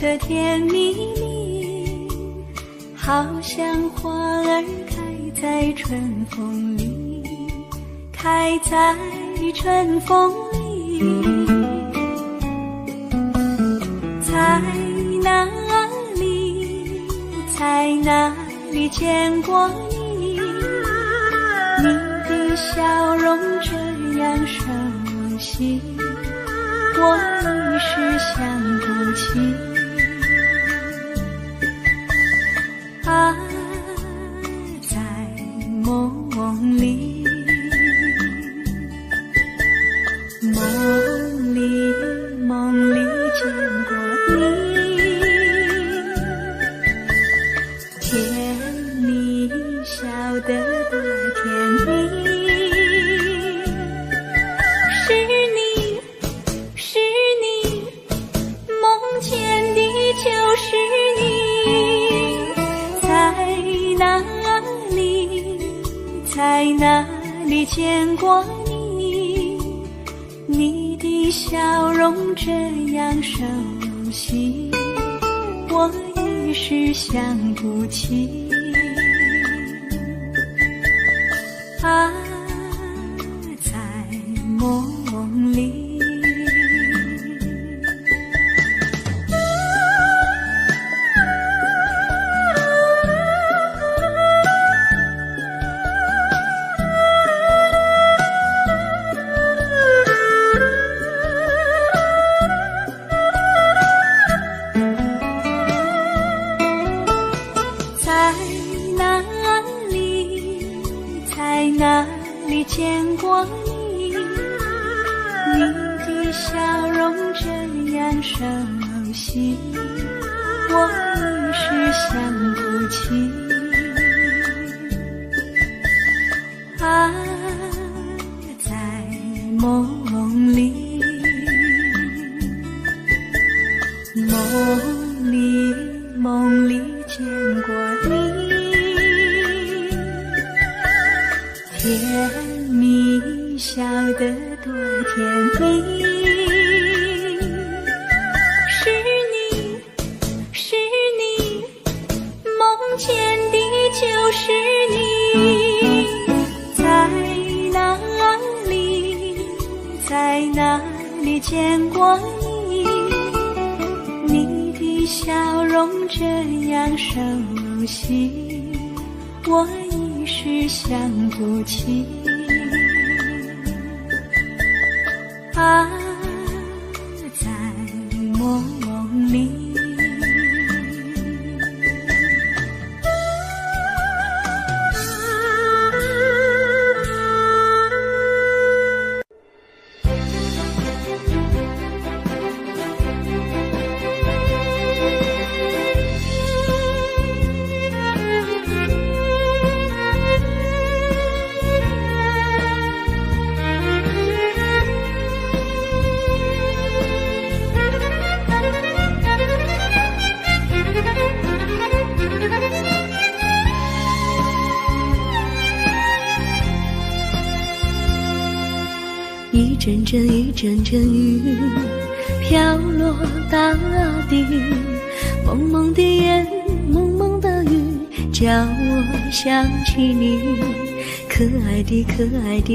的甜蜜蜜，好像花儿开在春风里，开在春风里。在哪里，在哪里见过你？你的笑容这样熟悉，我一时想不起。啊，在梦里，梦里见过你，甜蜜笑得多甜蜜。是你，梦见的就是你。在哪里见过你？你的笑容这样熟悉，我一时想不起。啊，在梦里。在哪里见过你？你的笑容这样熟悉，我一时想不起。啊，在梦里，梦里见过你。甜蜜笑得多甜蜜。是你，梦见的就是你。在哪里见过你？你的笑容这样熟悉，我一时想不起。啊，在梦里。一阵阵雨飘落大地，蒙蒙的烟，蒙蒙的雨，叫我想起你。可爱的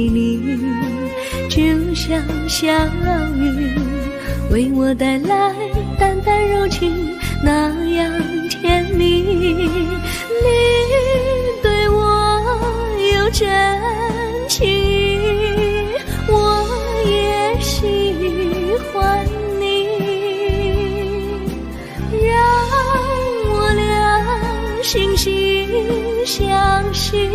你，就像小雨，为我带来淡淡柔情，那样甜蜜。你对我有真情，我也喜欢你，让我俩惺惺相惜，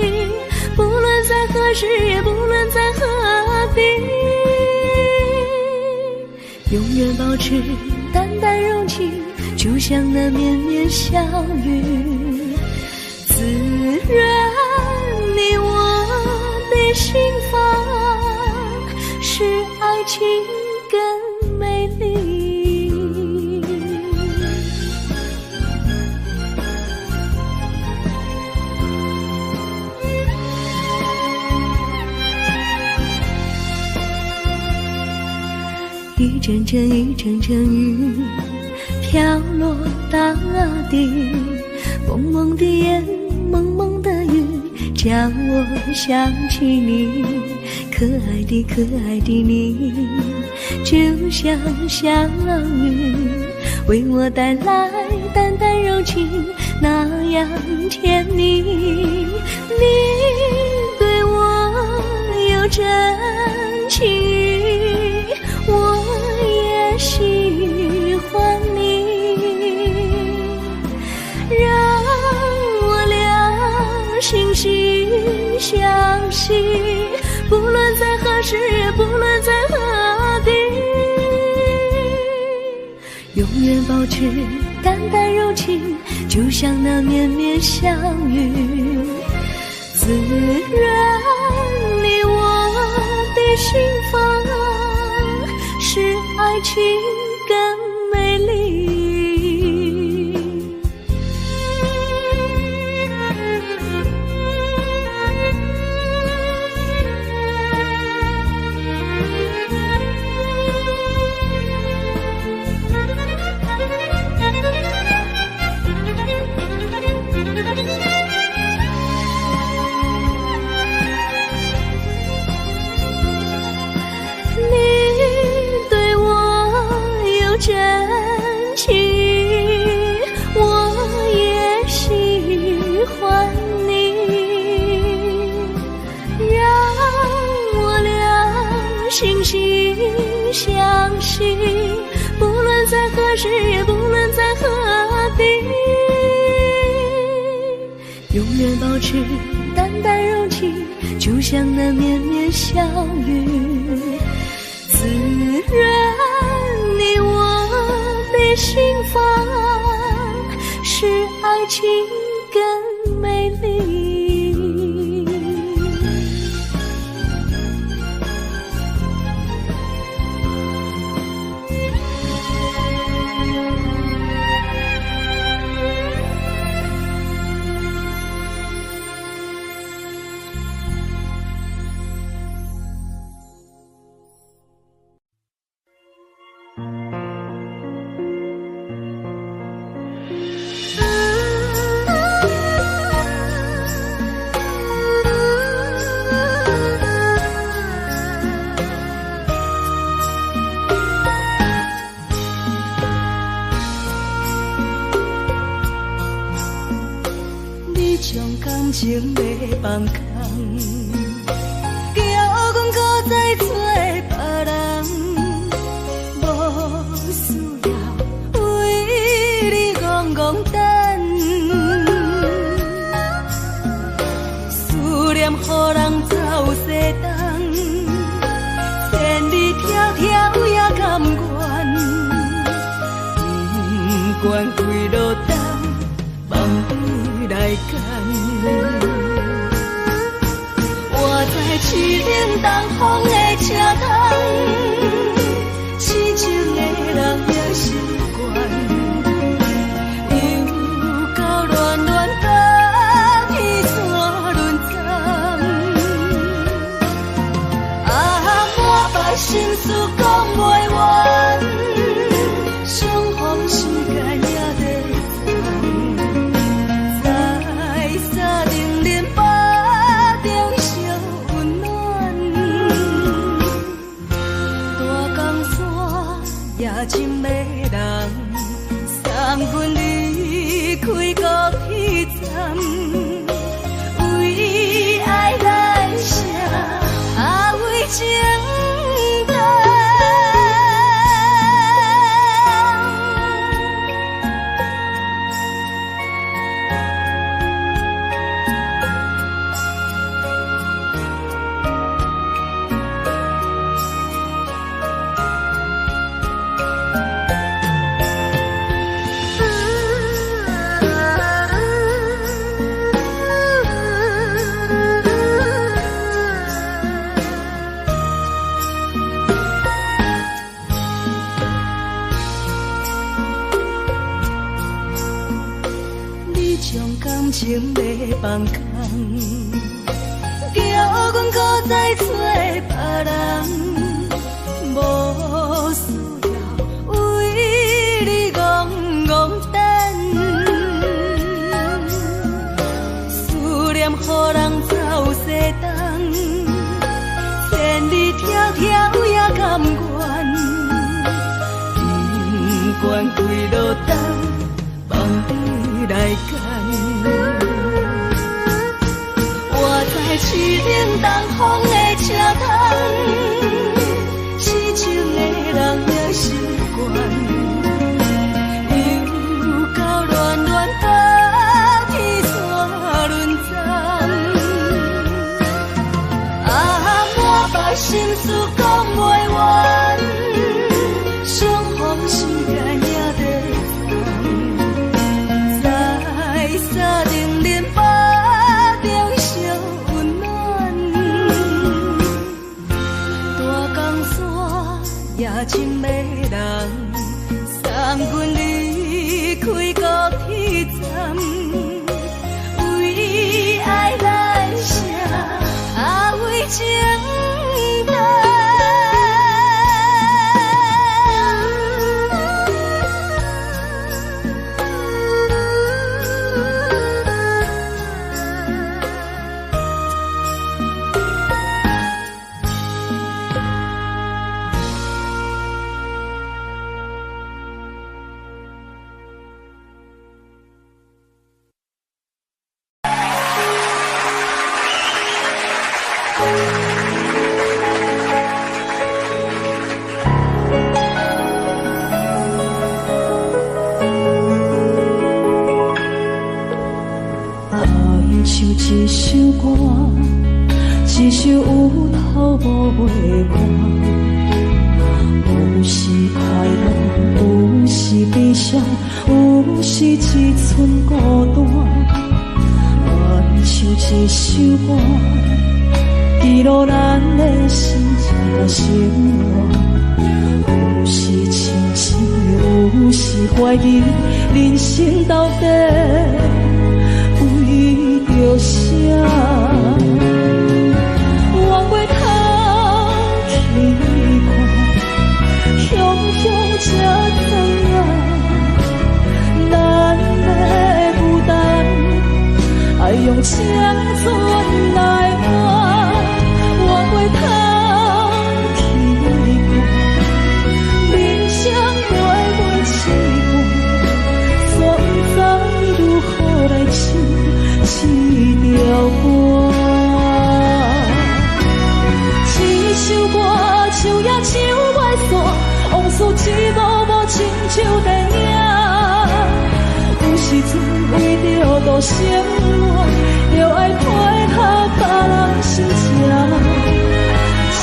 不论在何时，也不论在何地，永远保持淡淡柔情，就像那绵绵小雨，滋润你我的心房，使爱情更美丽。一阵阵雨飘落大地，蒙蒙的烟，蒙蒙的雨，叫我想起你，可爱的可爱的你，就像小雨，为我带来淡淡柔情，那样甜蜜。你对我有真情，我也喜欢你，让我俩惺惺相惜，不论在何时，不论在何地，永远保持淡淡柔情，就像那绵绵小雨，滋润你我的心房，使爱情更美丽。真情，我也喜欢你，让我俩惺惺相惜，不论在何时，也不论在何地，永远保持淡淡柔情，就像那绵绵小雨，滋润你我的心房，使爱情更美丽。感情要放空，叫阮搁再找别人，无需要为你戆戆等，思念予人走西东，千里迢迢也甘愿，不管几路灯，梦里来干。我在市顶东风的车窗，痴情的人也习惯，又到乱乱等伊山轮站，满腹心事讲袂完，相逢时间也在等，在沙丁林巴中相温暖，大江山夜深的人，送阮离开国铁站，为爱来写为情。感情要放空，叫阮搁再找别人，无需要为你戆开落等，望你来牵。我在市顶东风的车窗，痴情的人也习惯。心事讲袂完，相逢时间也在等，在沙丁林巴中相温暖。大江山也真迷人，送阮离开高铁站，为爱来写为情。一首歌，一首有头无尾歌，有时快乐，有时悲伤，有时一寸孤单。愿唱一首歌，记录咱的心情甲生活。有时清醒，有时怀疑，人生到底为着啥？往过头去看，雄雄才知影，咱的负担爱用青春来换。往过头去看，人生月七半，煞不知如何来唱一条歌。一首歌唱也唱袂煞，往事一幕幕亲像电影。有时阵为着度生活，就爱配合别人心情。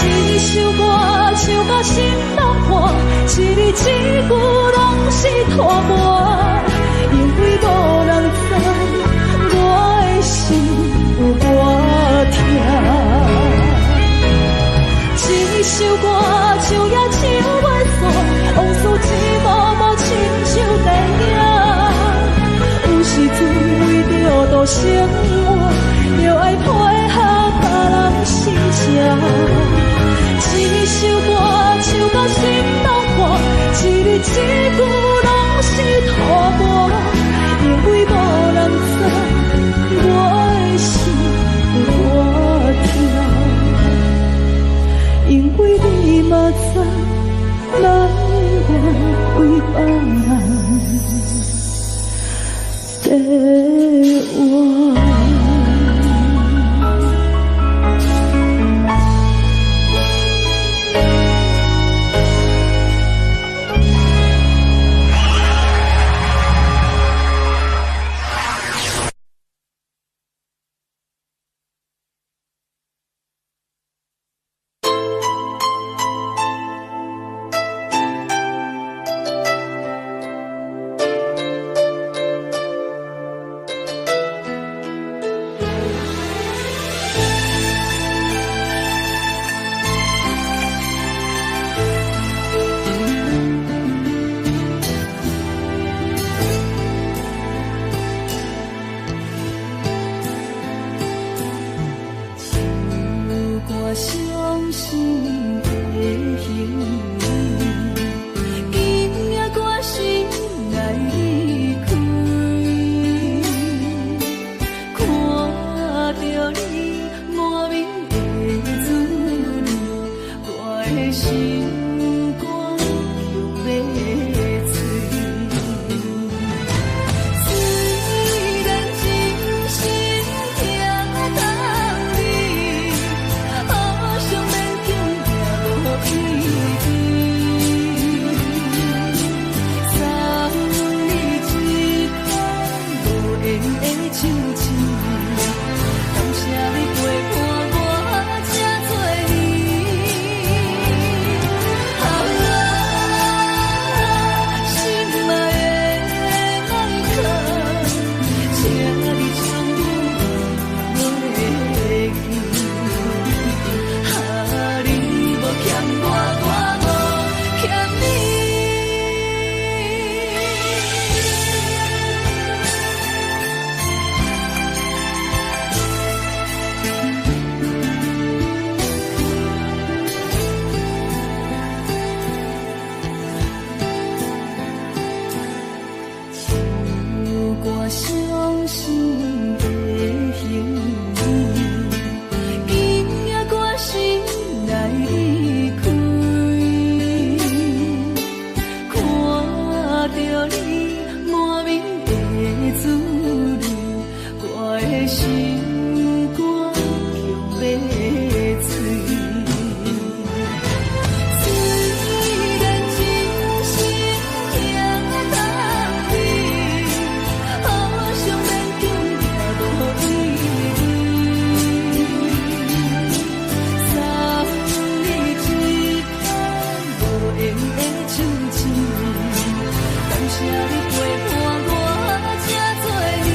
一首歌唱到心拢破，一字一句拢是拖磨，因为无人知我的心有多痛。一首歌唱也唱袂煞，往事一幕幕亲像电影。有时阵为着度生活，就爱配合别人心情。一首歌唱到心拢破，一字一句拢是拖磨，因为无人知我的心有多痛。因为你嘛知，咱愿为别人在活。缘的唱唱，感谢你陪伴我这多年。啊，心爱的爱客，请你将我袂记。啊，你无欠我，我无欠你。我伤心的形容，今夜我心来离开，看着你满面的滋味，我的心肝强要碎。虽然真心也当你。好想勉强也无意义，送你一段无言的唱唱，感谢你陪伴我这多年。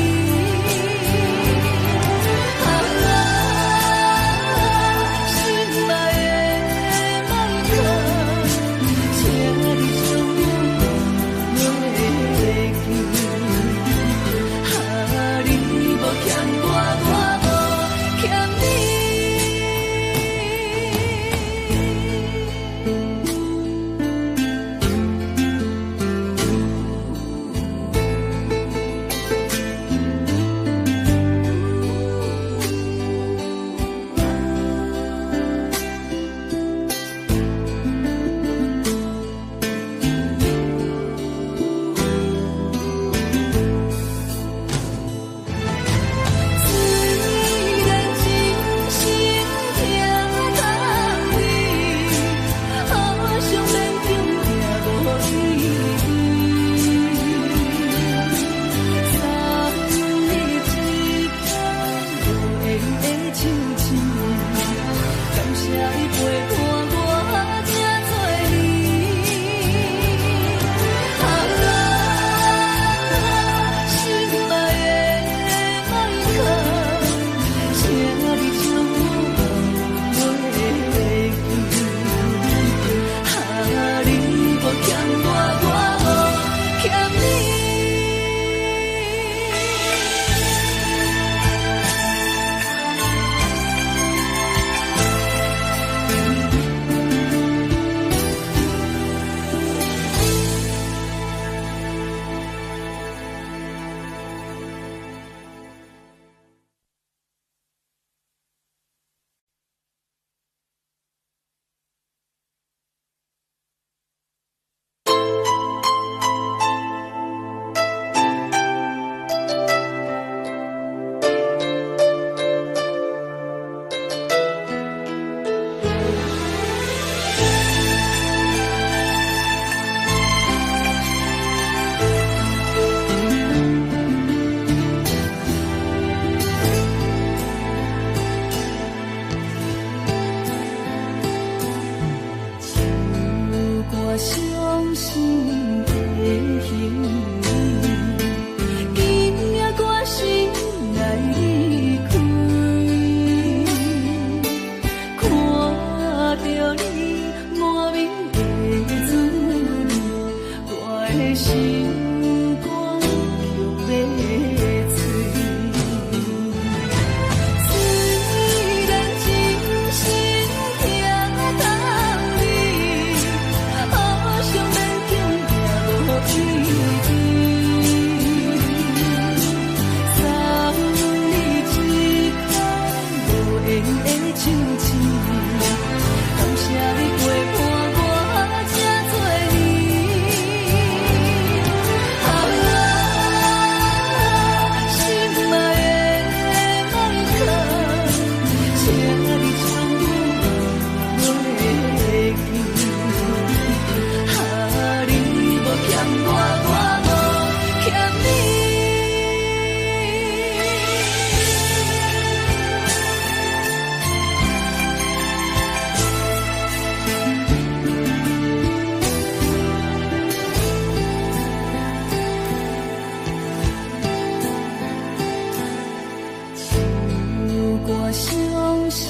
生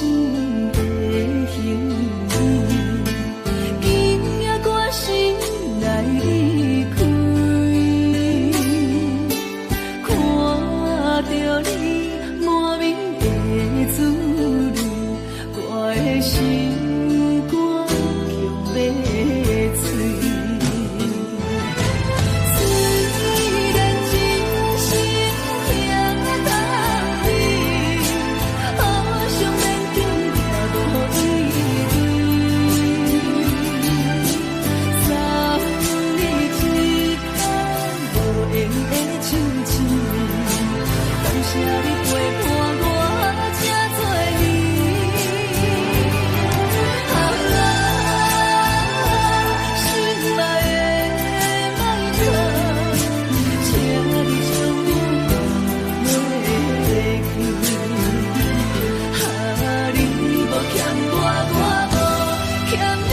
的幸运，今夜我心来离开，看着你满面的滋味，我的心肝强要碎。虽然真心疼你，好想免强听无依对。送你一空无缘的手指，感谢你陪伴我这多年。啊，心爱的莫客，请你将我放落去。啊，你无欠我，我无欠你。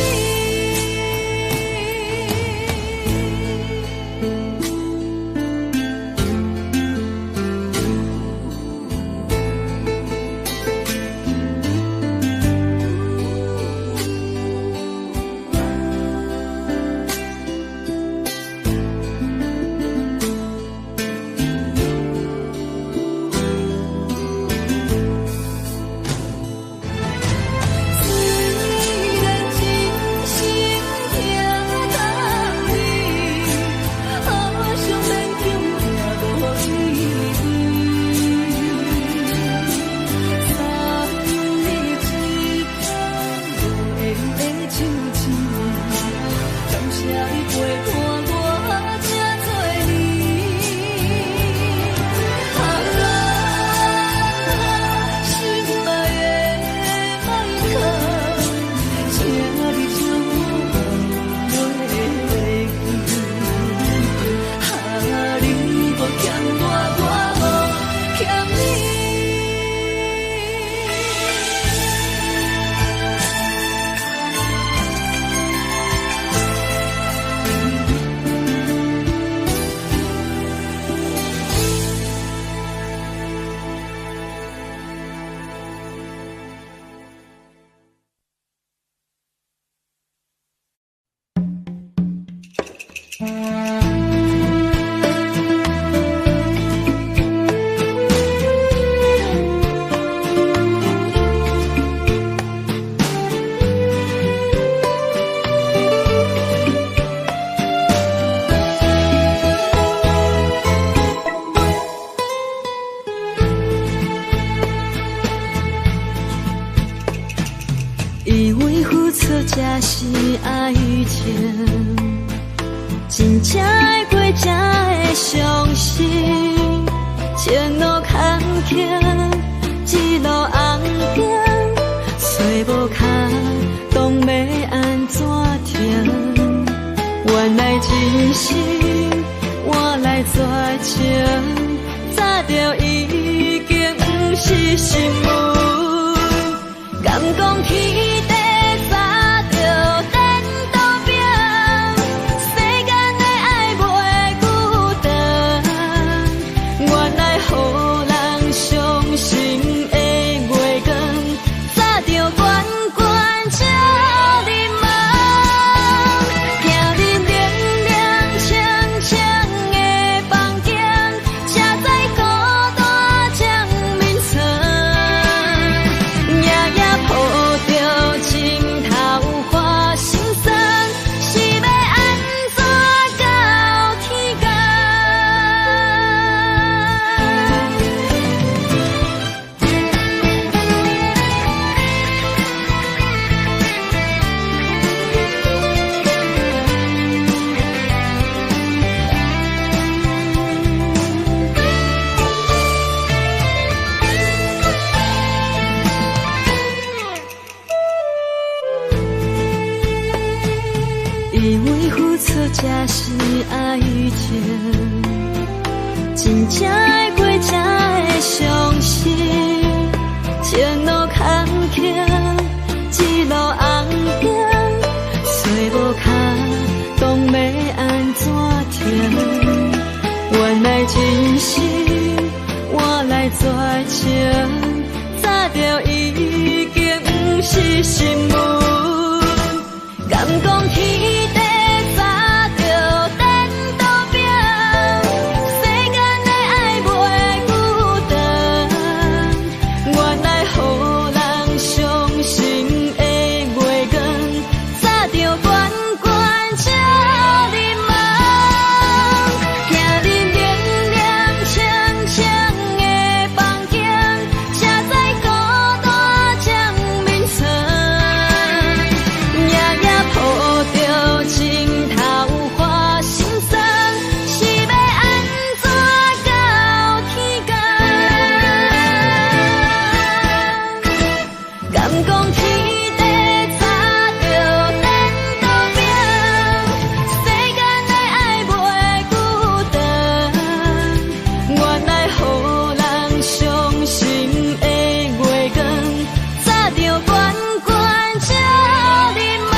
虽然真心疼你，好想免强听无依对。送你一空无缘的手指，感谢你陪伴我这多年。啊，心爱的莫客，请你将我放落去。啊，你无欠我，我无欠你。以为付出才是爱情，真正爱过才会相信。前路坎坷，一路红灯，找无卡，当要安怎停？原来真心换来绝情，早就已经不是心梦。敢讲天地早就颠倒平，世间的爱袂孤单。原来予人伤心的月光，早就关关照你梦。行入凉凉清清的房间，才知孤单将眠床。夜夜抱着情头花心酸，是要安怎到天光？以为付出才是爱情，真正爱过才会相信。前路坎坷，一路红灯，找无卡，当要安怎停？原来真心换来绝情，早就已经是新闻。敢讲天地早就等倒拼，世间的爱袂孤单。原来予人伤心的月光，早就关关照你梦。行日凉凉清清的房间，才知孤单将眠床。夜夜抱着情头花心酸，是要安怎到天光？敢讲天地早就等倒拼，世间的爱袂孤单。原来予人伤心的月光，早就关关照你梦。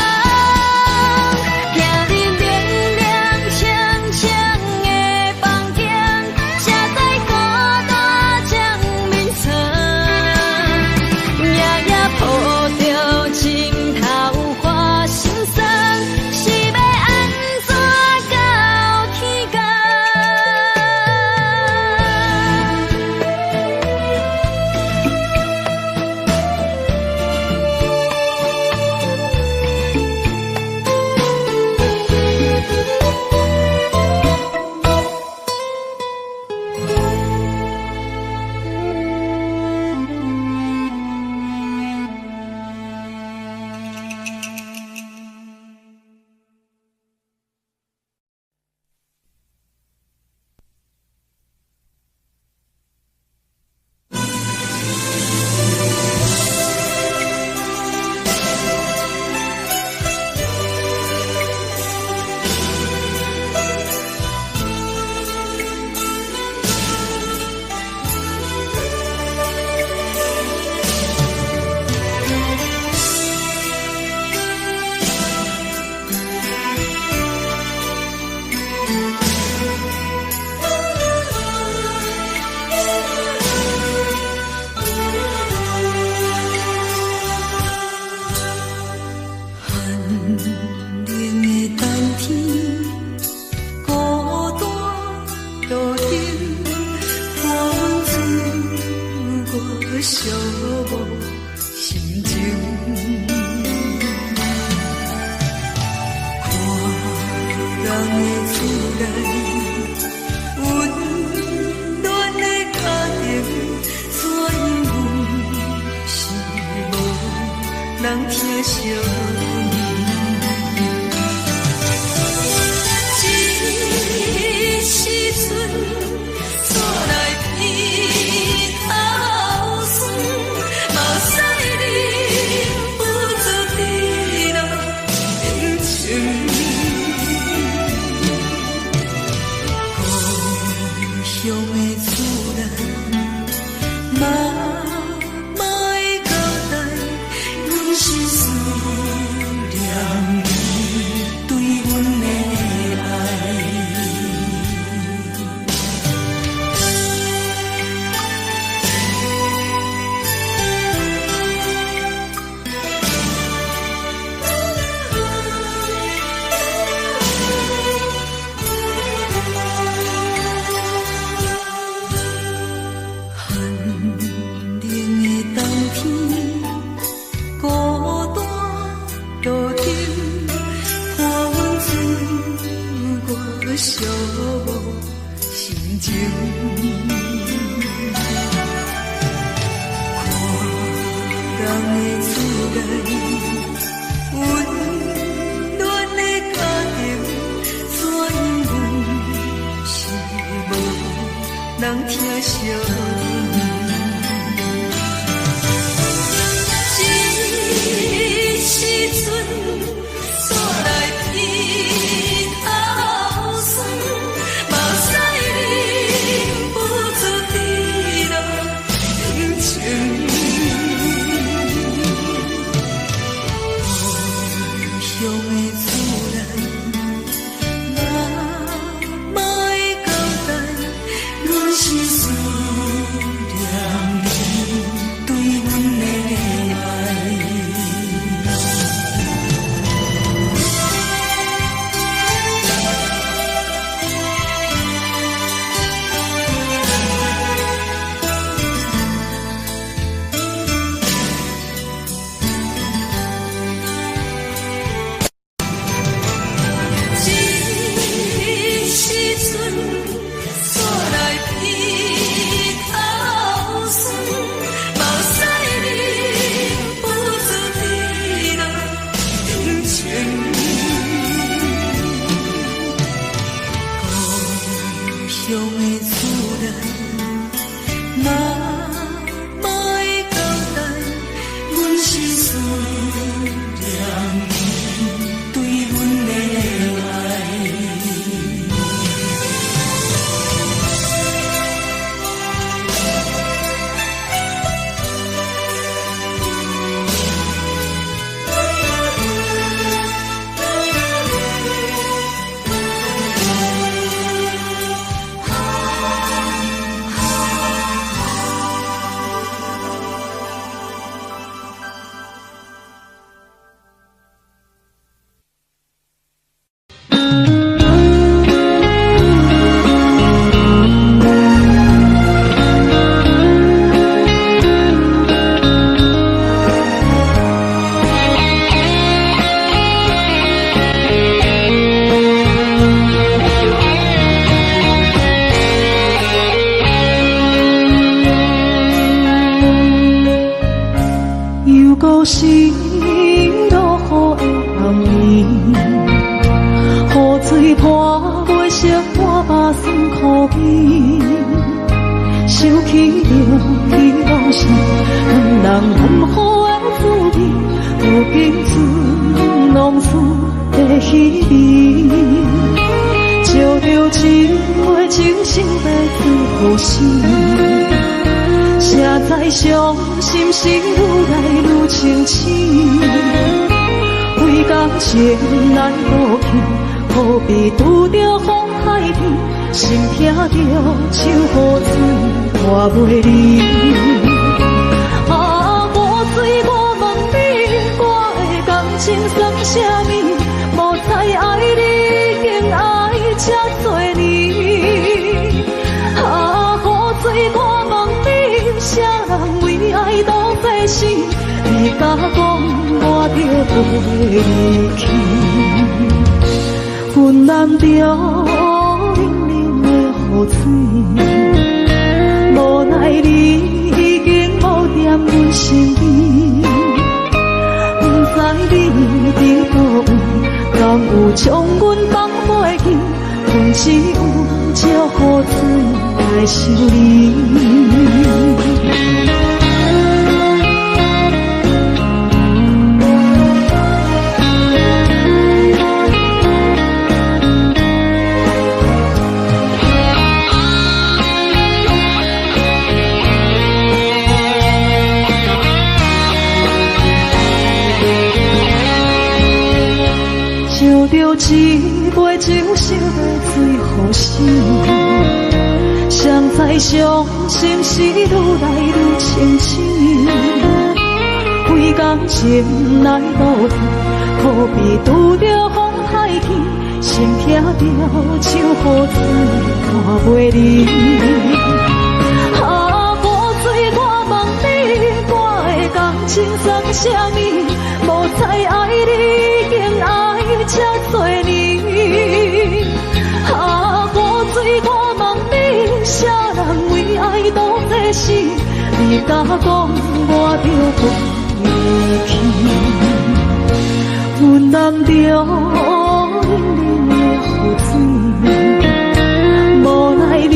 行日凉凉清清的房间，才知孤单将眠床。夜夜抱着情头花心酸，是要安怎到天光？落心落雨的暗暝，雨水泼袂熄我巴酸苦味，想起着彼拢是两人难好的滋味，如今只拢输在稀微，照着一月情深白最好心。写在伤心时，愈来愈清醒。为感情来落去，何必拄着风海天？心痛着像雨水拖袂离。啊，雨水，我问你，我的感情算啥物？无再爱你，竟爱这多年。啊，雨水，我问你。啥人为爱都这死？你甲讲我着飞去，阮淋着冷冷的雨水，无奈你已经无踮阮身边，不知你伫倒位，敢有将阮放袂记？阮只有借雨水来想你。烧着一杯酒，烧的最好心。谁知伤心事愈来愈清醒。为感情来落去，何必拄着风海天？心痛着像雨水拖袂离。啊，雨水，我问你，我的感情算啥物？无再爱你，竟爱这多年。啊，雨水，我问你，啥人为爱都这死？你甲讲我着飞去，阮淋着冷冷的雨水，无奈你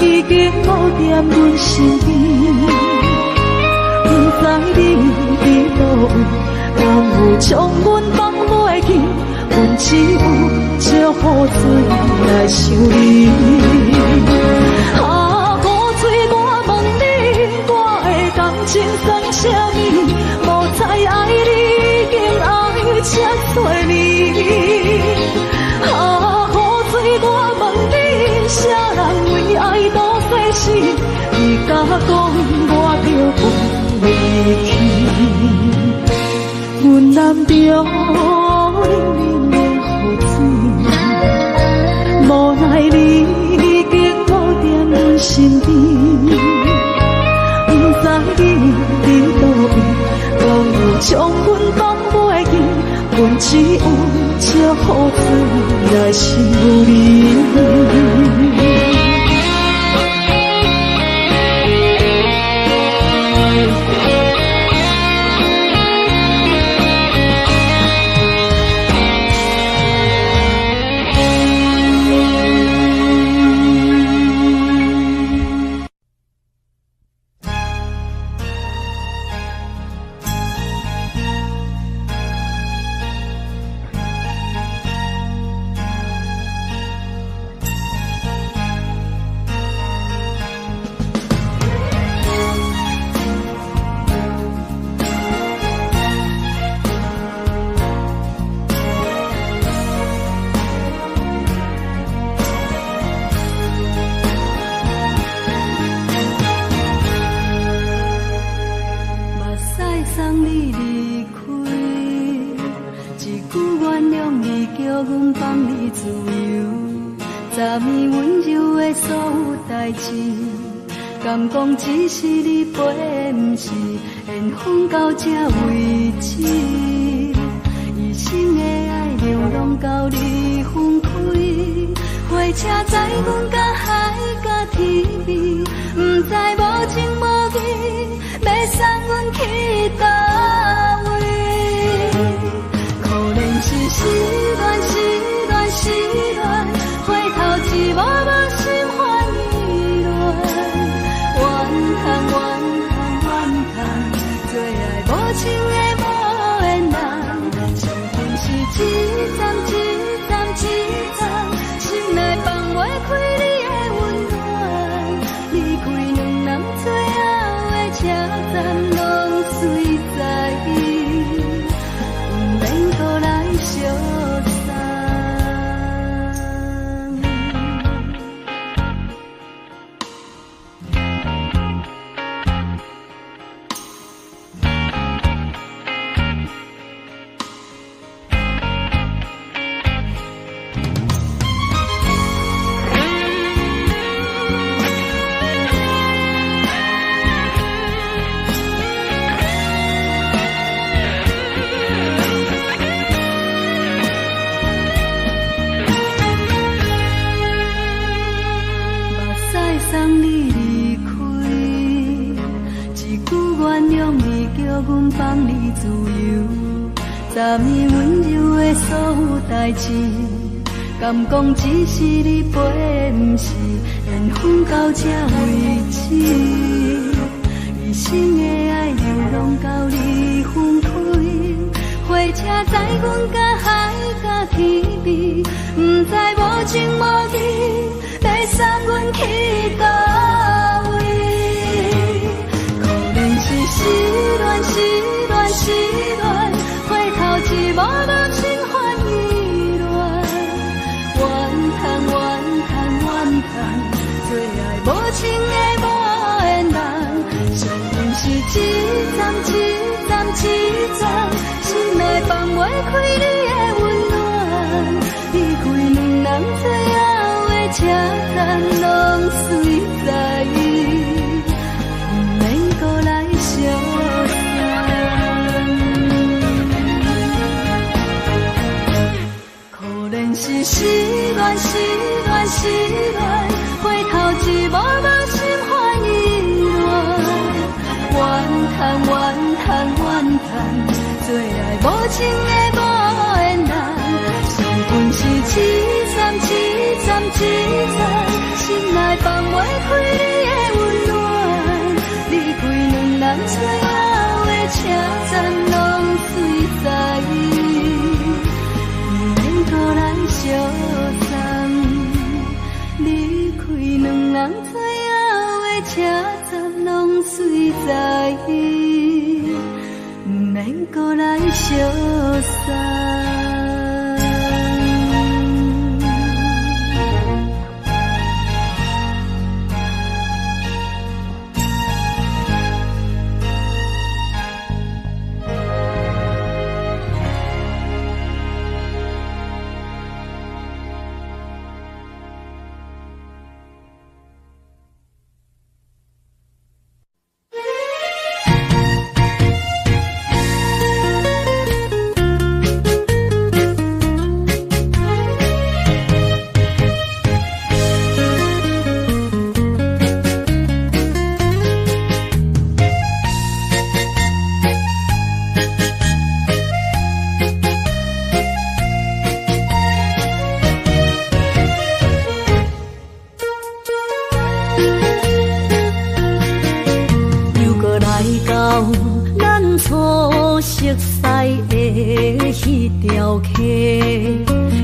已经无踮阮身边，不知你伫倒位，敢有将阮放袂记？阮只有借雨水来想你。啊，雨水，我问你，我的感情算啥物？无再爱你，竟爱这多年。啊，雨水，我问你，啥人为爱都这死？你甲讲我着飞去，阮淋着冷冷的雨水，无奈你已经无踮阮身边，不知你伫倒位，敢有将阮放袂记？阮只有借雨水来想你。敢讲只是你陪，不是缘分到这为止。一生的爱流浪到你分开，火车载阮甲海甲天边，不知无情无义，要送阮去倒失恋，回头一幕幕心烦意乱，怨叹怨叹怨叹，最爱无情的无缘人，上天是一站一站一站，心内放袂开你的温暖，离开两人最后的车站，拢随在意，不免搁来相送。送你离开，一句原谅你，叫阮放你自由。昨暝温柔的所有代志，敢讲只是你陪，不是缘分到这为止。一生的爱流浪到你分开，火车载阮甲海甲天边，不知无情无义。要送阮去倒位？可能是失恋，失恋，失恋，回头一幕幕心烦意乱，怨叹，怨叹，怨叹，最爱无情的无缘人，上天是一站一站一站，心内放袂开你的温暖，离开两人最后的车站，拢随在意，不免搁来相送。可能是失恋，失恋，失恋，回头一幕幕心烦意乱，怨叹，怨叹，怨叹，最爱无情的无缘人，上天是一站一站一站，心内放袂开你的温暖，离开两人最后的车站，拢随在意，不免搁来相送。离开两人最后的车站，拢随在意，不免搁来相送。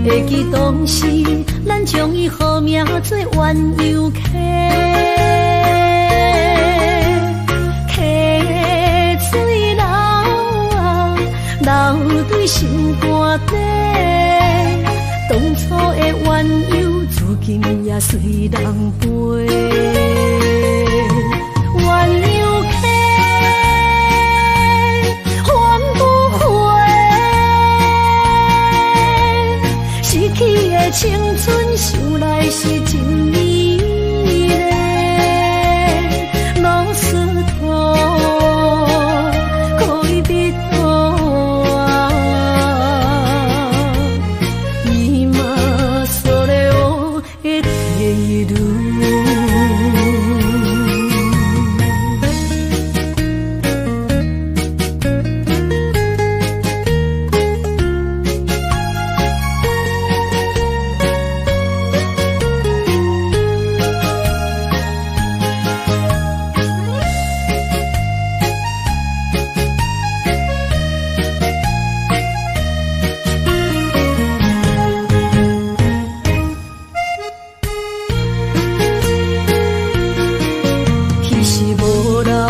会记当时，咱将伊号名做鸳鸯溪，溪水流啊，流对心肝底。当初的鸳鸯，如今也随人飞。鸳鸯溪。青春想来是真美丽，老师徒可以别啊，伊嘛所了的地路。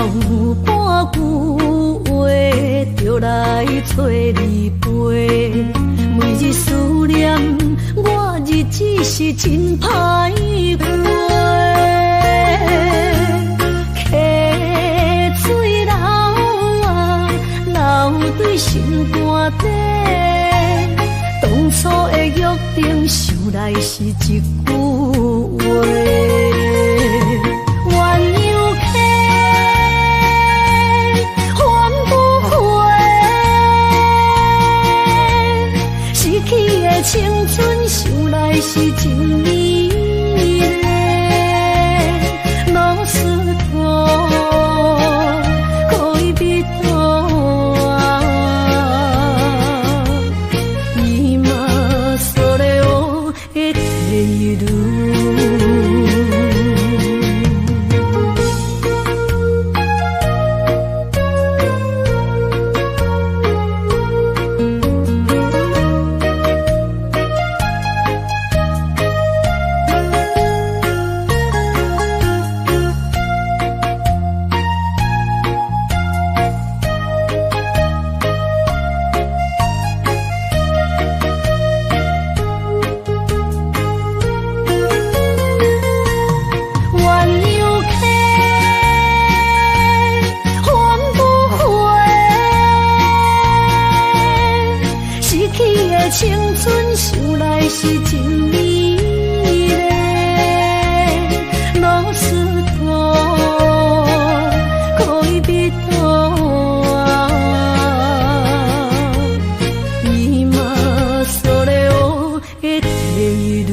有半句话，就来找你陪。每日思念，我日子是真歹过。溪水流啊，流对心肝底。当初的约定，想来是一句话。青春想来是真美丽，老师徒恋人啊，今それを得ている。青春想来是真美丽，老师徒恋人啊，今それを得ている。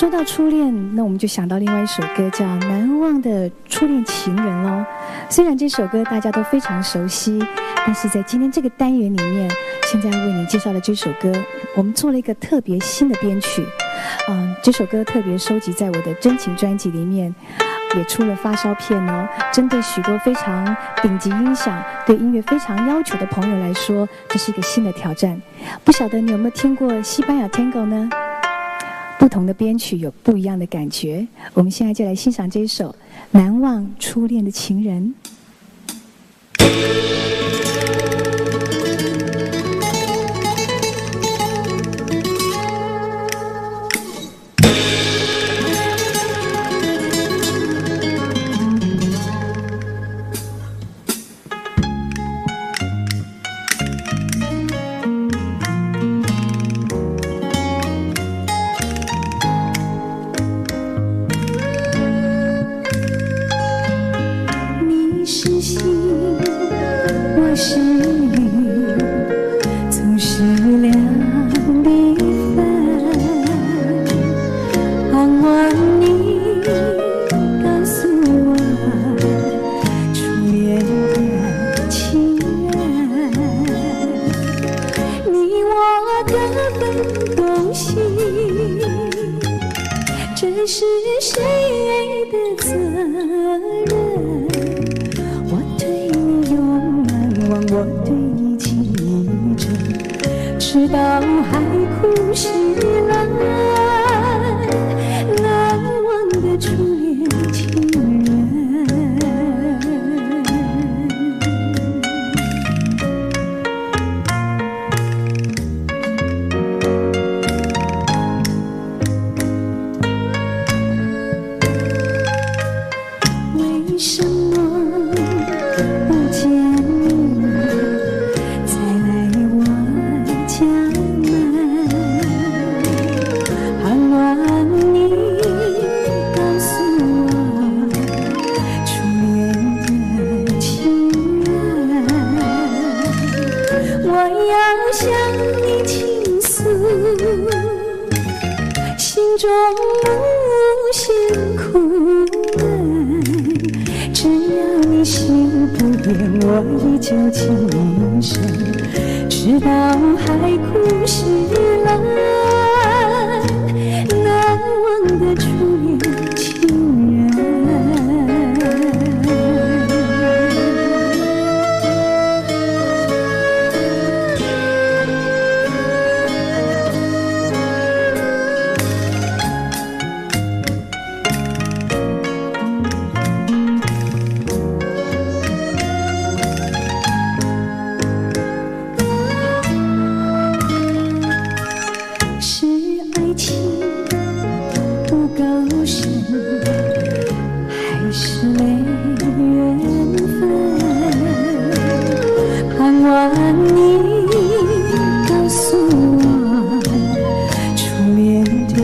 说到初恋，那我们就想到另外一首歌叫《难忘的初恋情人》咯。虽然这首歌大家都非常熟悉，但是在今天这个单元里面，现在为你介绍的这首歌，我们做了一个特别新的编曲。这首歌特别收集在我的真情专辑里面，也出了发烧片哦。针对许多非常顶级音响、对音乐非常要求的朋友来说，这是一个新的挑战。不晓得你有没有听过西班牙 Tango 呢？不同的编曲有不一样的感觉。我们现在就来欣赏这一首《难忘初恋的情人》。我是雨，总是两地分。盼望你告诉我，初恋的情人，你我各分东西，这是谁的责任？我对你记着，直到海枯石烂，难忘的初恋情人。为什么不见心中无限苦闷，只要你心不变，我依旧情深，直到海枯石烂，难忘的初恋情人。还是没缘分，盼望你告诉我，初恋的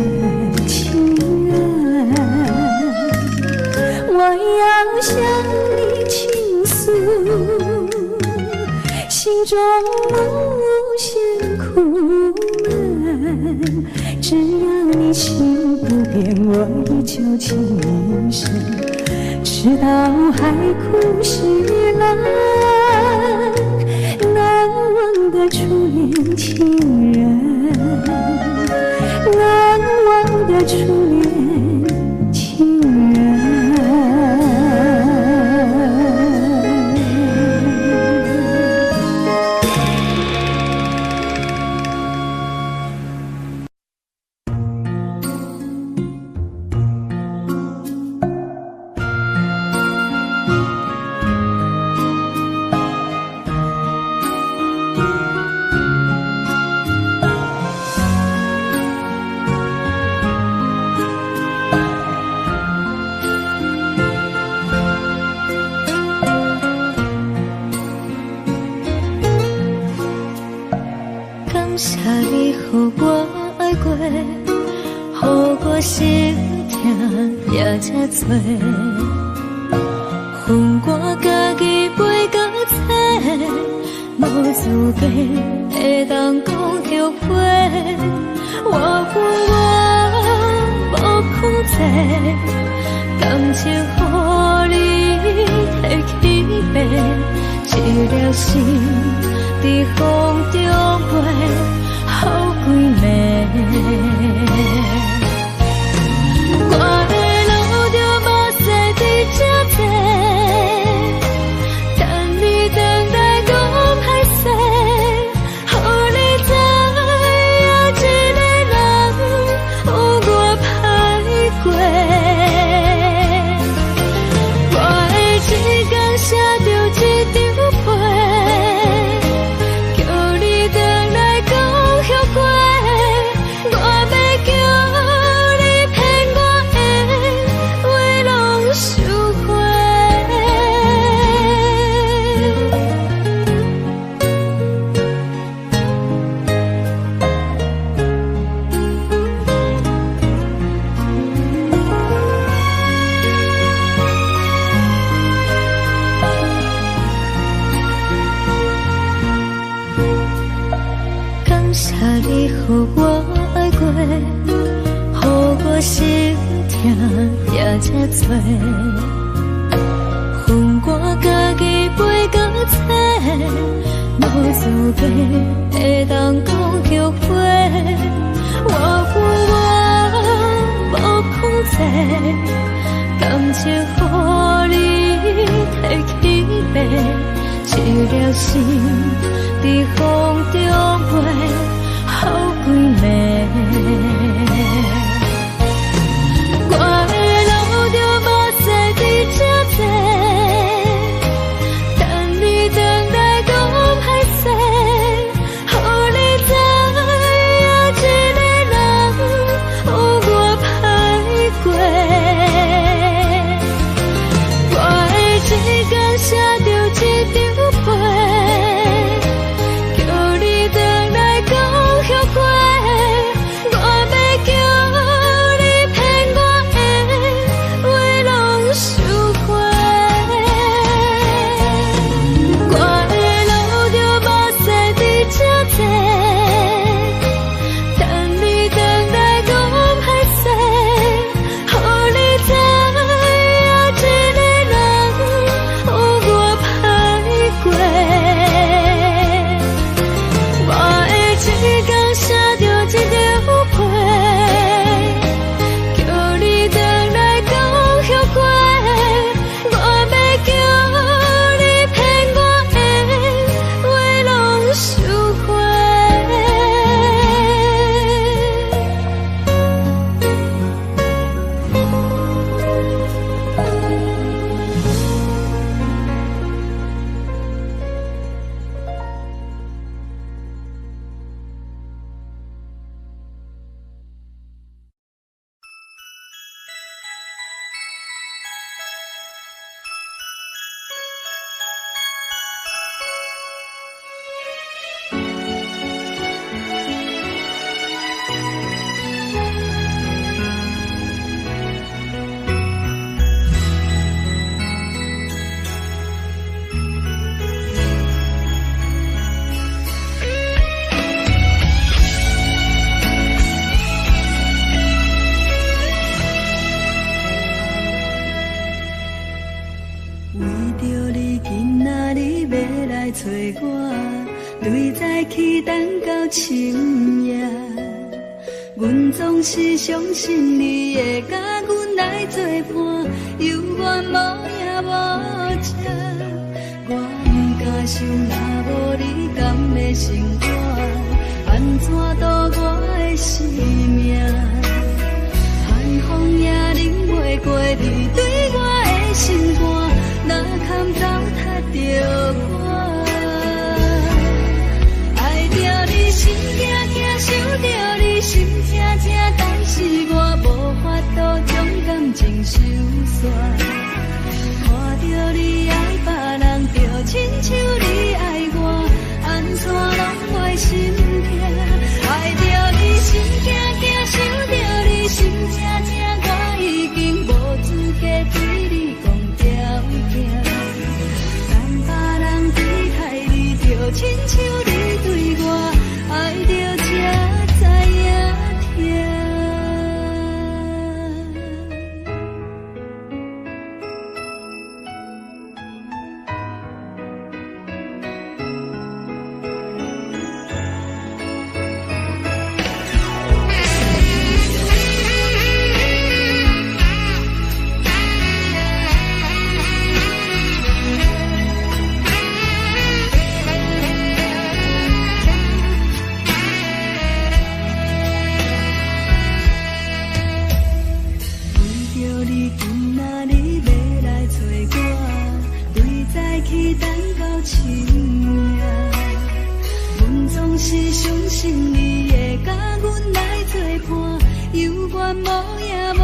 情人，我要向你倾诉，心中无限苦闷，只要你心不变，我依旧情深，直到海枯石烂，难忘的初恋情人，难忘的初恋情人。感谢你，予我爱过，予我心痛也这多，恨我家己袂到切，无资格会当讲后悔。我恨我无控制，感情予你摕去卖，一粒心在风中飞，好几暝。我的路就无西伫这多，等你等待讲歹势，予你知影一个人有我歹过。我的一天写着一张被，叫你回来讲后悔。我要叫你骗我的话拢收回。感谢你予我爱过，予我心痛也这多，分我家己飞到这，无资格会当讲后悔。我无控制，感情予你摕去卖，一粒心在风中飞，好几暝。我的路就无西伫这多，等你等待讲歹势，予你知影一个人有我歹过。我的一天写着一张被，叫你回来讲后悔。我要叫你骗我的话拢收回。我的路就无西伫这多，等你等待讲歹势，予你知影一个人有我歹过。我的一天写着一张被，叫你回来讲后悔。我要叫你骗我的话拢收回。为着你今仔日要来找我，对早起等到深夜。阮总是相信你会甲阮来作伴，犹原无影无迹。我不敢想，若无你甘会生活，安怎度我的生命？海风也淋袂过你对我的心肝。哪堪糟蹋着我？爱着你心惊惊，想着你心痛痛，但是我无法度将感情收煞。看着你爱别人，就亲像你爱我，安怎拢袂心痛？爱着你心惊惊，想着你心痛痛，我已经无资格对你讲条件。你等到深夜。阮总是相信你会甲阮来作伴，犹原无影无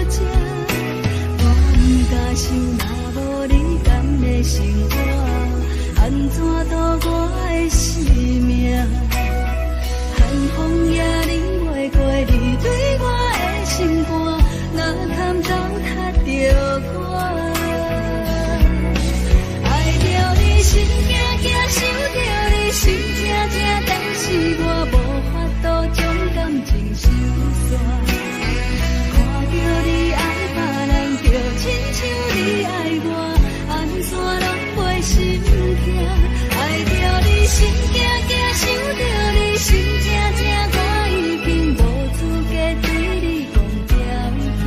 迹。我不敢想，若无你甘的生活，安怎度我的生命？寒风也忍袂过你对我的心肝，哪堪糟蹋着我？爱着你心惊惊，想着你心痛痛，但是我无法度将感情收煞。看着你爱别人，就亲像你爱我，安怎拢袂心痛？爱着你心惊惊，想着你心痛痛，我已经无资格对你讲条件。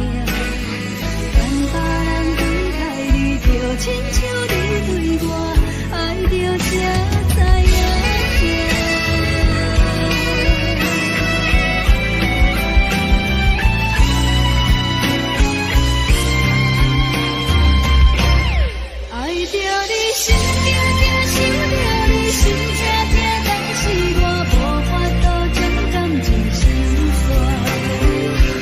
等别人对待你，就亲像你对我，爱着才知影痛。爱着你心惊惊，想着你心痛痛，但是我无法度将感情收煞。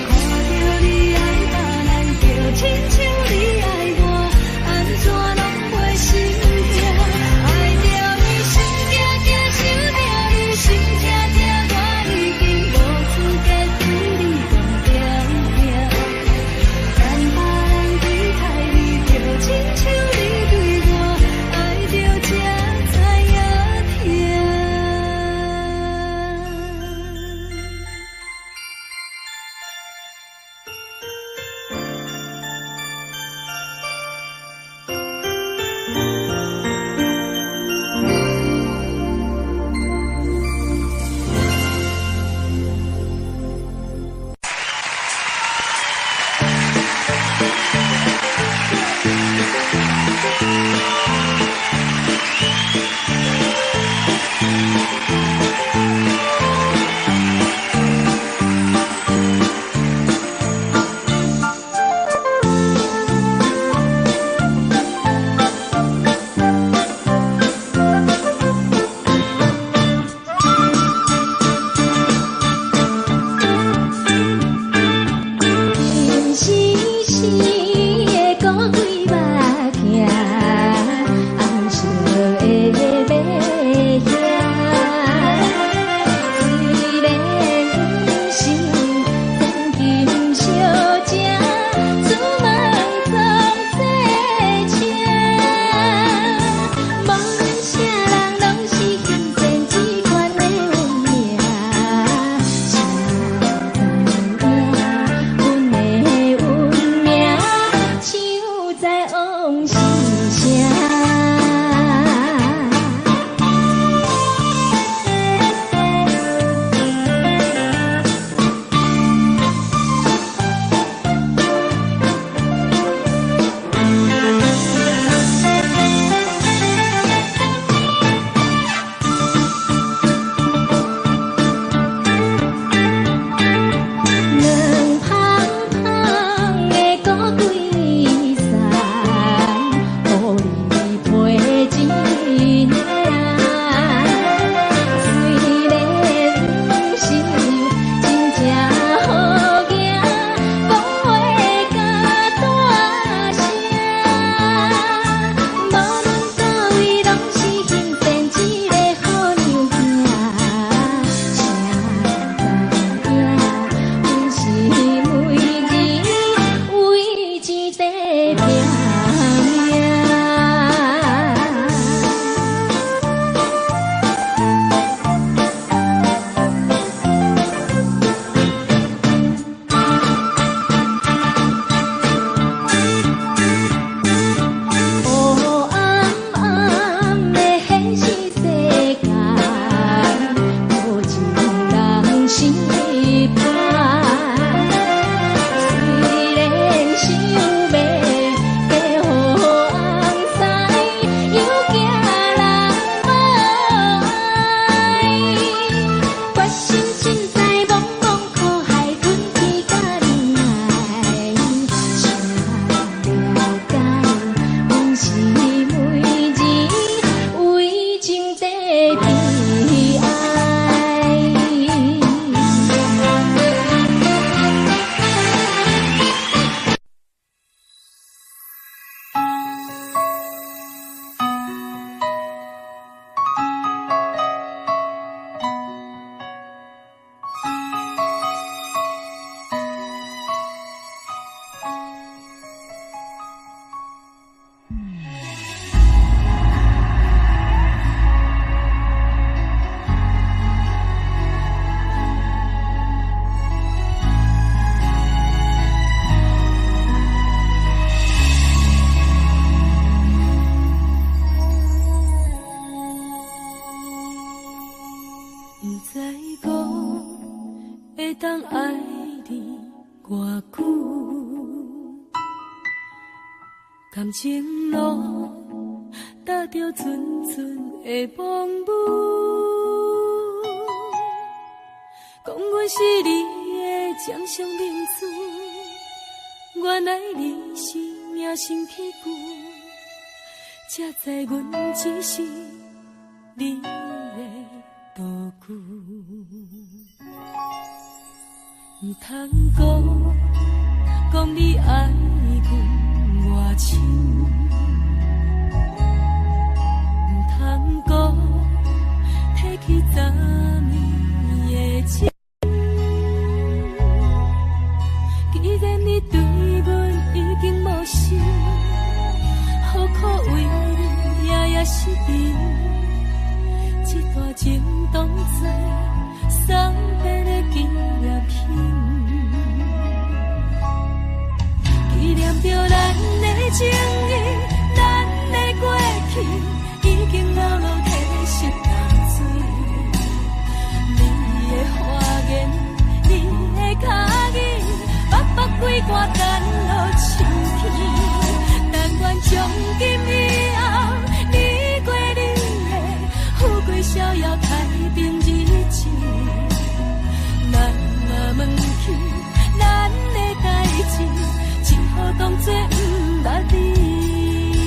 看着你爱别人，就亲像你爱我，安怎拢袂心痛？爱着你心惊惊，想着你心痛痛，我已经无资格对你讲条件。等别人对待你，就亲像你对我，爱着当爱你偌久，感情路踏着纯纯的梦雾，讲阮是你的掌上明珠，原来你是命生起句，才知阮只是你的道具。唔通讲你爱阮偌深，唔通讲提起昨暝的情。既然你对阮已经无心，何苦为你夜夜失眠？这段情当作送别的纪念品。纪念着咱的情谊，咱的过去，已经老老褪色淡水。你的花言，你的脚语，白白几挂等落秋天。但愿从今以后，你过你的富贵逍遥太平日子。咱若问起咱的代志，只好当作不捌你。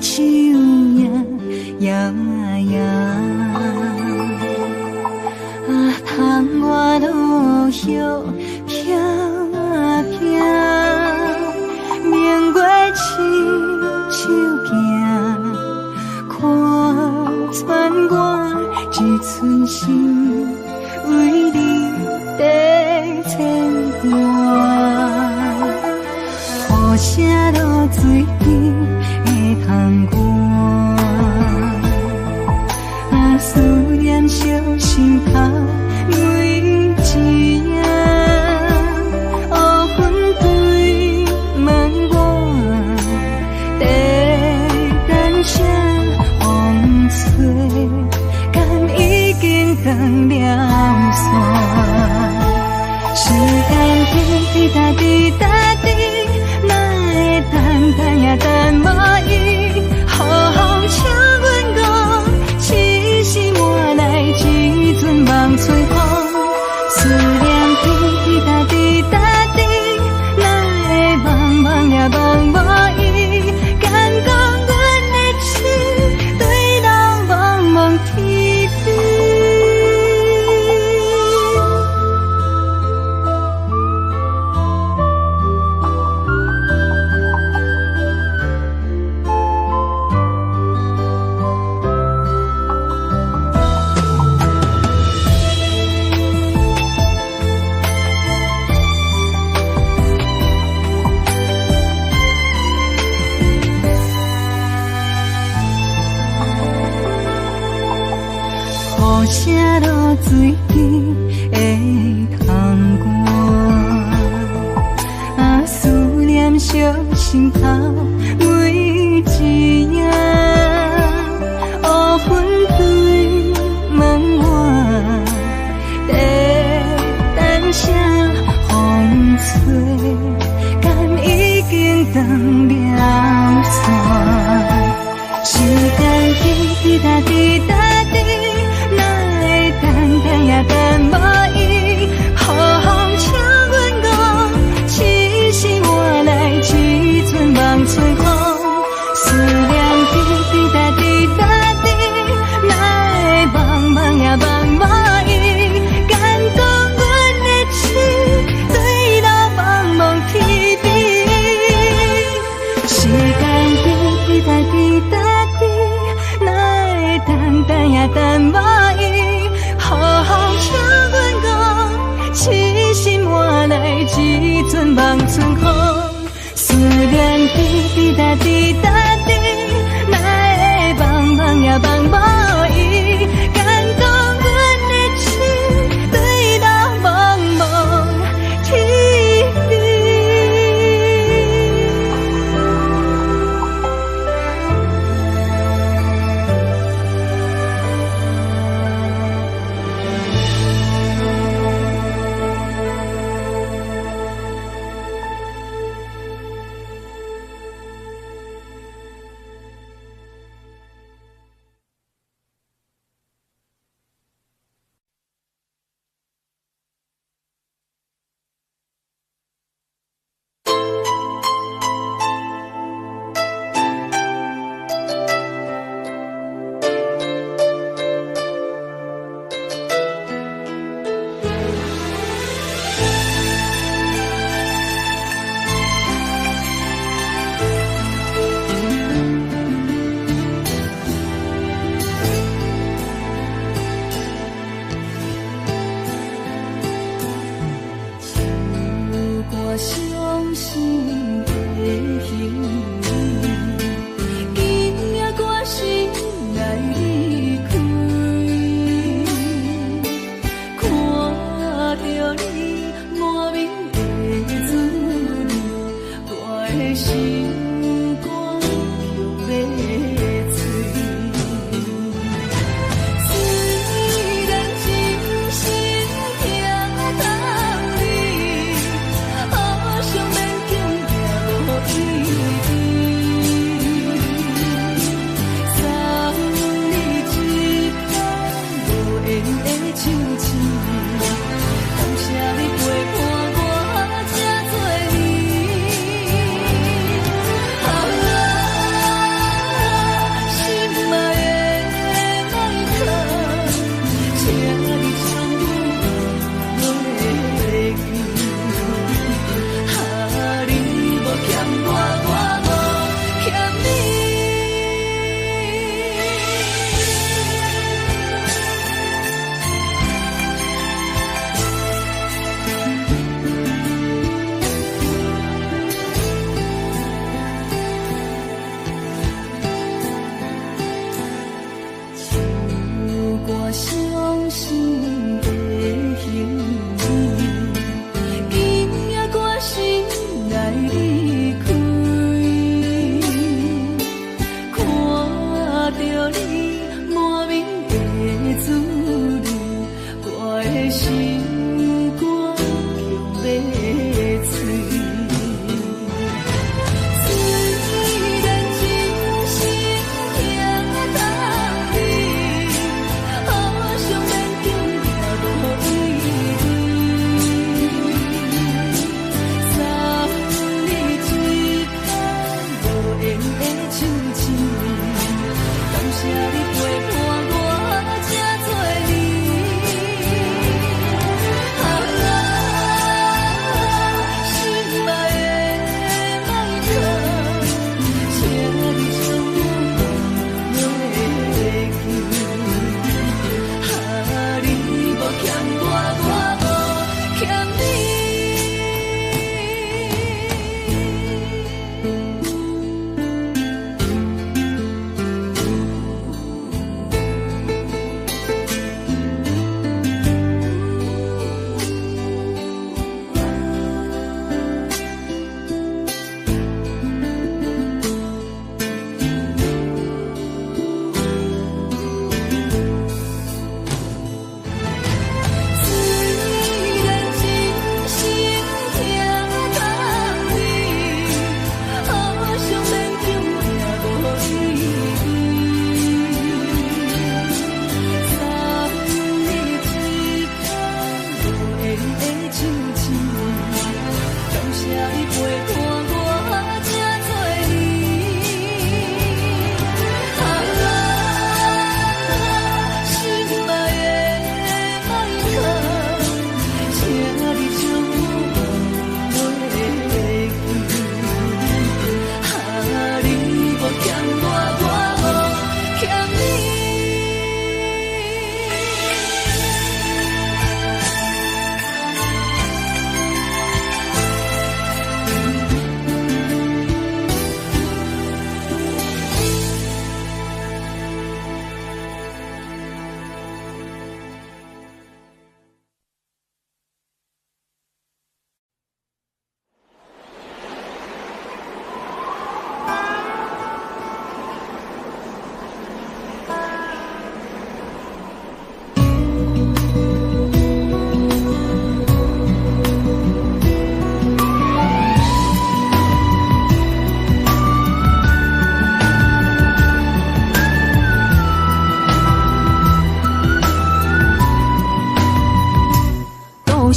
树影摇摇，啊，窗外落叶飘啊飘，明月亲手行，看穿我一寸心，为你在牵挂。雨声落水边的窗外，啊，思念烧心头每一夜，黑云对问我，在等啥风吹，敢已经断了线。时间滴答滴答滴，哪会等也等无伊？好好请阮讲，痴心换来一阵梦吹风。思念滴答滴答滴，哪会茫茫也茫无伊？敢讲阮的情对人茫茫天边。雨声落水边的窗外，啊，思念烧心头每一夜，黑云对问我，在等啥风吹，敢已经断了线。时间滴答滴答滴，等也等无伊，好好请阮讲，痴心换来一阵梦吹风。思念滴答滴答滴，哪会茫茫也茫无伊？敢讲阮的情对路茫茫天边。时间滴答滴答滴，哪会等也等无伊？好好请阮讲，痴心换来一阵梦春风。思念滴答滴答滴，哪会茫茫也茫无伊？敢讲阮的情对路茫茫天边。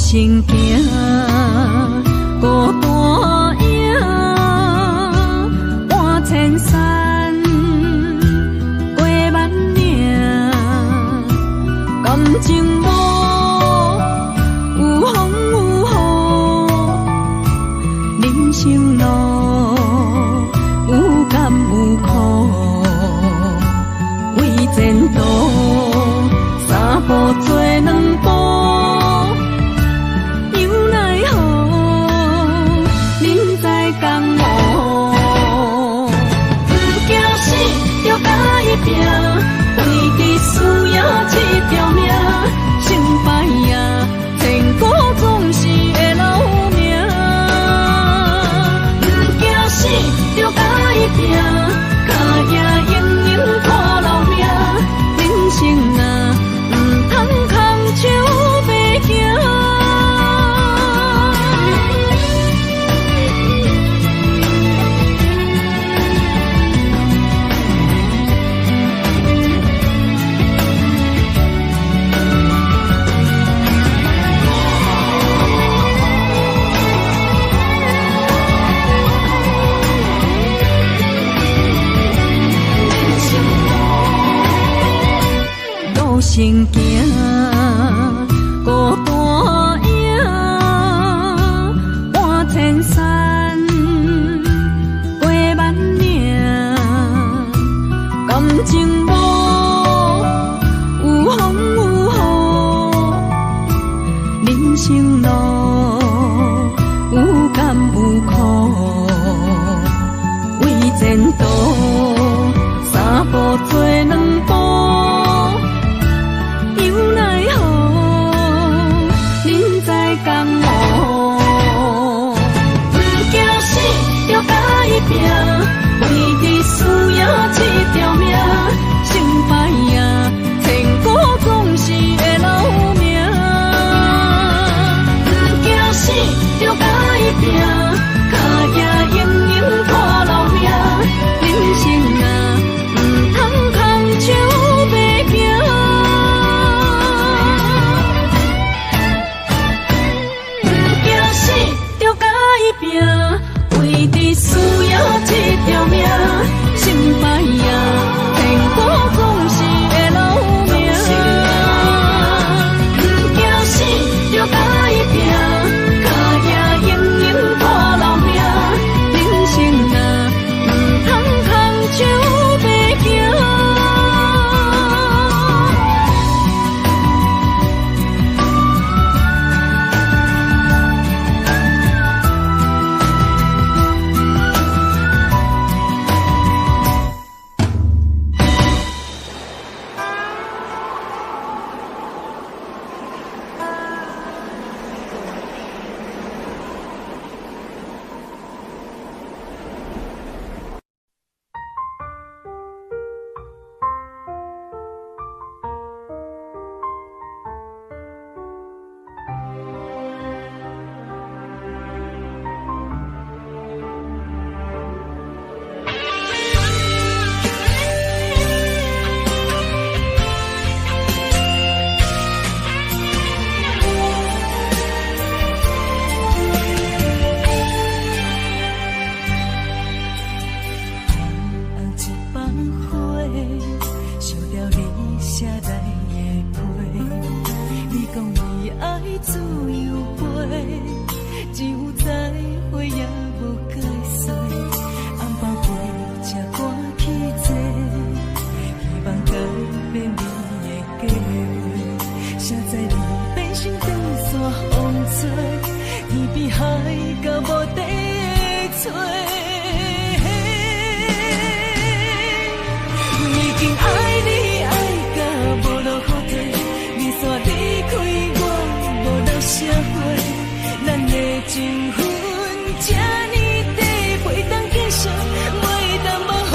心行，孤单影，半千山，过万岭，感情无有风有雨，人生路有甘有苦，为前途三步做两步。为你需要这条命，成败呀，千古总是会留名。不惊死，就甲伊拼，脚也硬硬看留名。人生啊，唔通空手白行。行行，孤单影，半千山，过万岭，感情无有风有雨，人生路有甘有苦，为前途三步做两步。为你需要这条命，成败呀，千古总是会留名。爱自由飞，只有再会也无解释。红包飞才赶去坐，希望改变你的计划。谁知你变成长线风吹，天边海到无底的吹。我已经爱你爱到无路可退，你煞离开我无留社会，咱的情分这呢短，袂当继续，袂当挽回。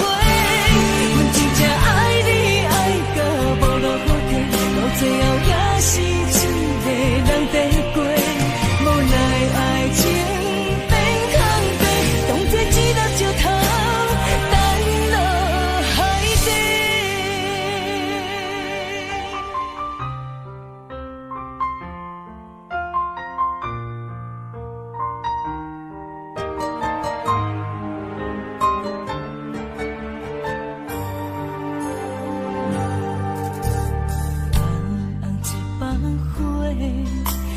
阮真正爱你爱到无路可退，到最后也是一个人在过，无奈爱情变空白，当作一粒石头沉落海底。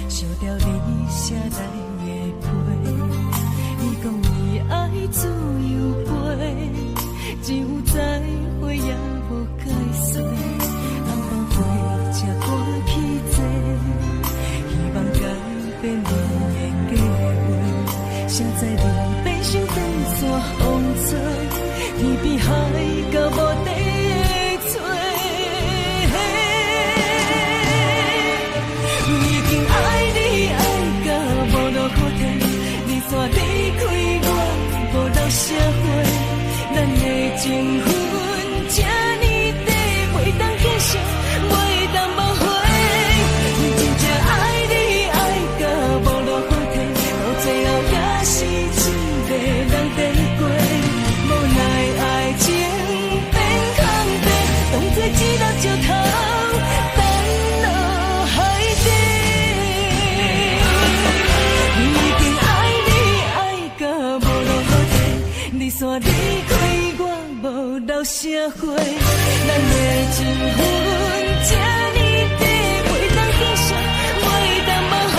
烧掉你写来的批，你讲你爱自由飞，只有再会也无解释。红包飞才赶去坐，希望改变你的计划。谁知你变成长线风吹，天边海到无底的吹。煞离开我，无留社会，咱的情分这呢短，袂当继续，袂当挽回。阮真正爱你爱到无路可退，到最后也是一个人在过，无奈爱情变空白，当作一粒石头沉落海底。你煞离开我，无留社会，咱的情分这呢短，袂当继续，袂当挽回。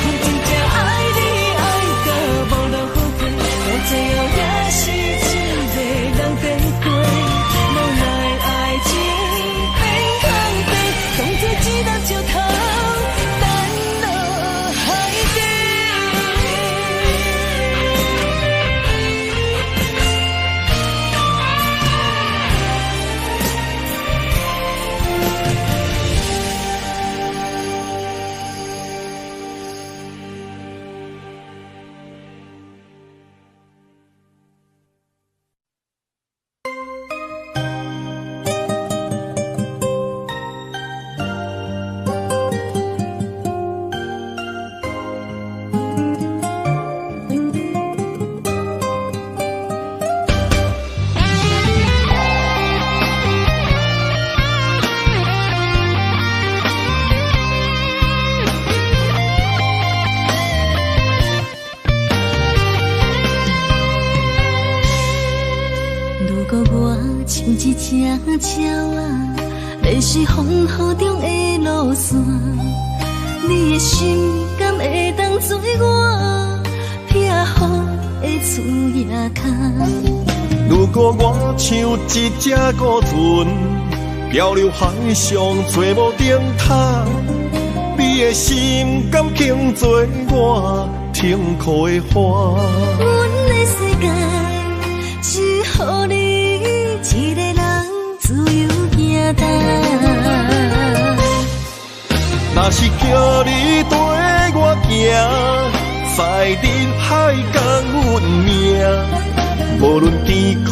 阮真正爱你爱到无路可退，到最后也是一个人在过，无奈爱情变空白，当作一粒石头沉落海底。像一只鸟啊，迷失风雨中的路线，你的心敢会当做我撇雨的厝夜空？如果我像一只孤豚，漂流海上找无顶塔，你的心敢肯做我停靠的花？阮的世界只予你一个人自由行动。若是叫你跟我行，在人海共运命，无论甜苦，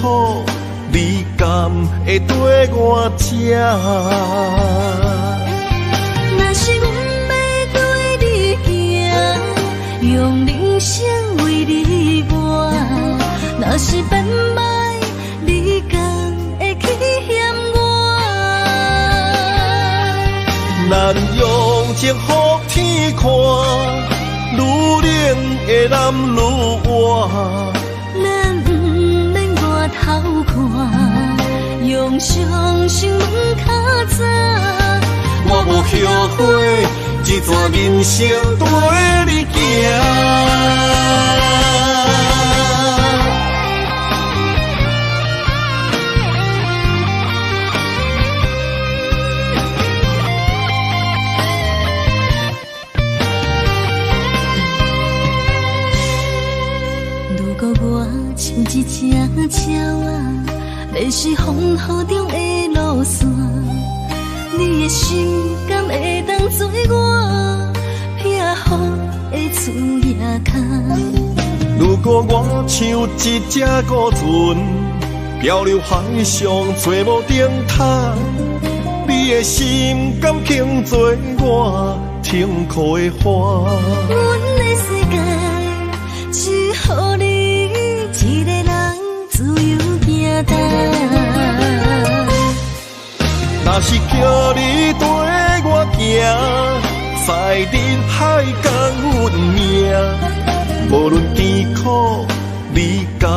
你敢会跟我吃？若是阮要对你行，用人生为你活，若是变歹，你敢会去嫌我？咱用情予天看，愈冷的男愈活。咱不免外头看，用双心门较早。我无后悔，一段人生跟你行。像一只鸟啊，迷失风雨中的路线，你的心敢会当做我避雨的厝夜空？如果我像一只孤船，漂流海上找无顶塔，你的心敢肯做我停靠的花？阮的世界只予你一个人自由行动。若是叫你跟我行，在人海共阮命，无论甜苦，你甘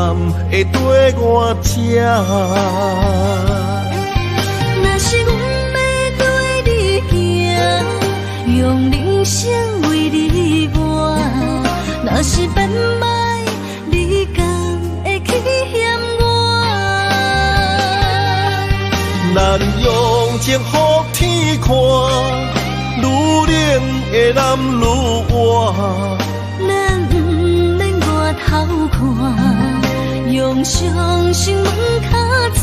会跟我吃？若是阮要跟你行，用人生为你活，若是变歹，你甘会去嫌我？咱用情予天看，愈冷的男愈活。咱不免外头看，用双心门较早。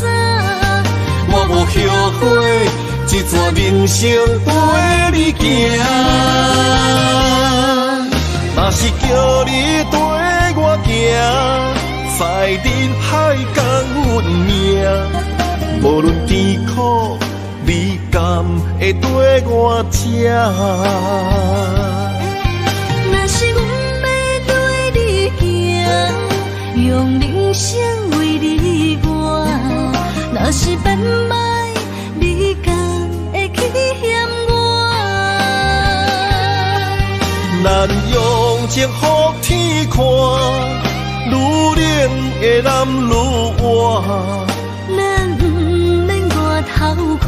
我无后悔，一段人生陪你行。若是叫你跟我行，在人海共阮命，无论甜苦，你甘会跟我吃？若是阮要跟你行，用人生为你活，若是变歹，你甘会去嫌我？咱用情予天看，愈冷的男愈活。咱不免外头看，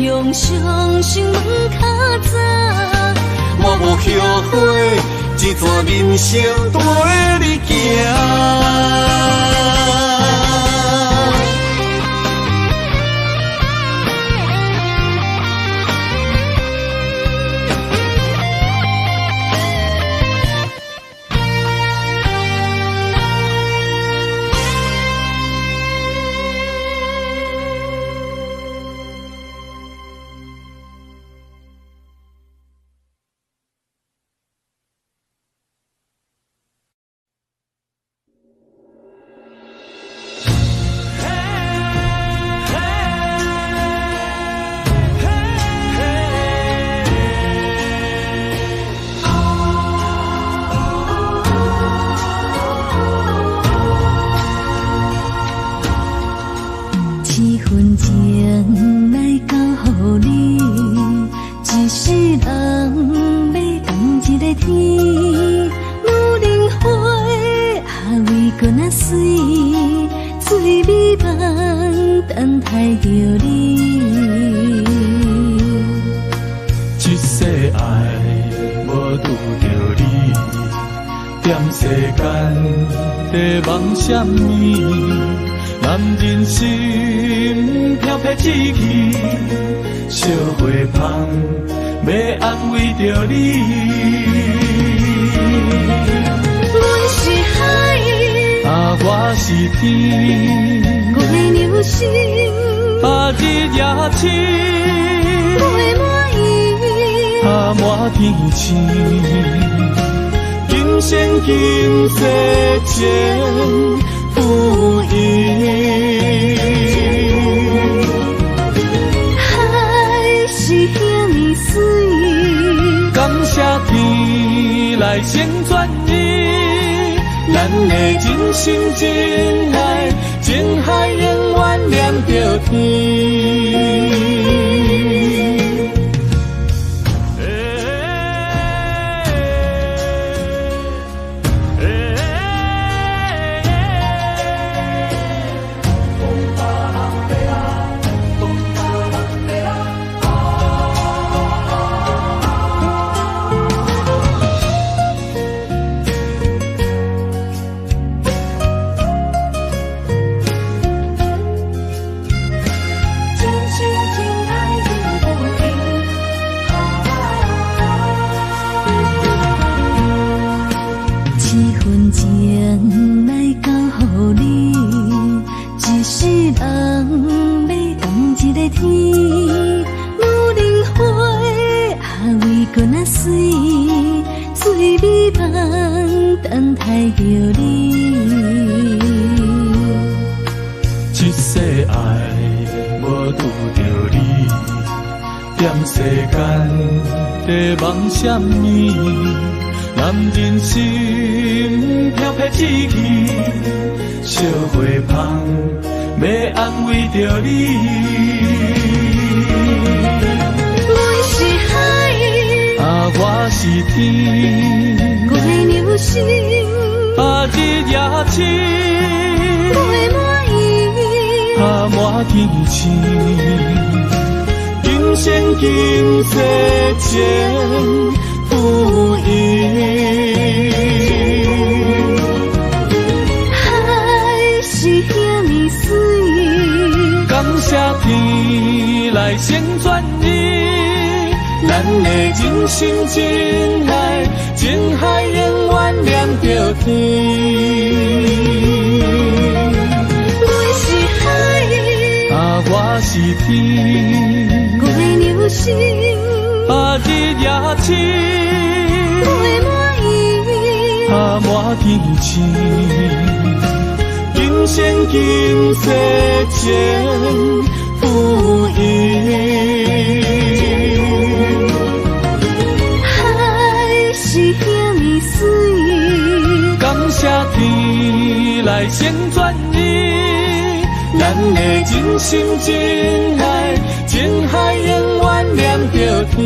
用双心门较早。我无后悔，一段人生陪你行。水美梦等待着你。一世爱无拄着你，踮世间在梦什么？男人心飘撇志气，小花香要安慰着你。阮是海，我是天，我的流星，日夜深，我满意，满天星，今生今世前不移。海是遐尼水，感谢天来成全你。咱的真心真爱，情海永远连着天。阮是海，我是天，我的流星，日夜深，我满意，满天星，今生今世前不移。是遐尼水，感谢天来成全你，咱的真心真爱，情海永远连着天。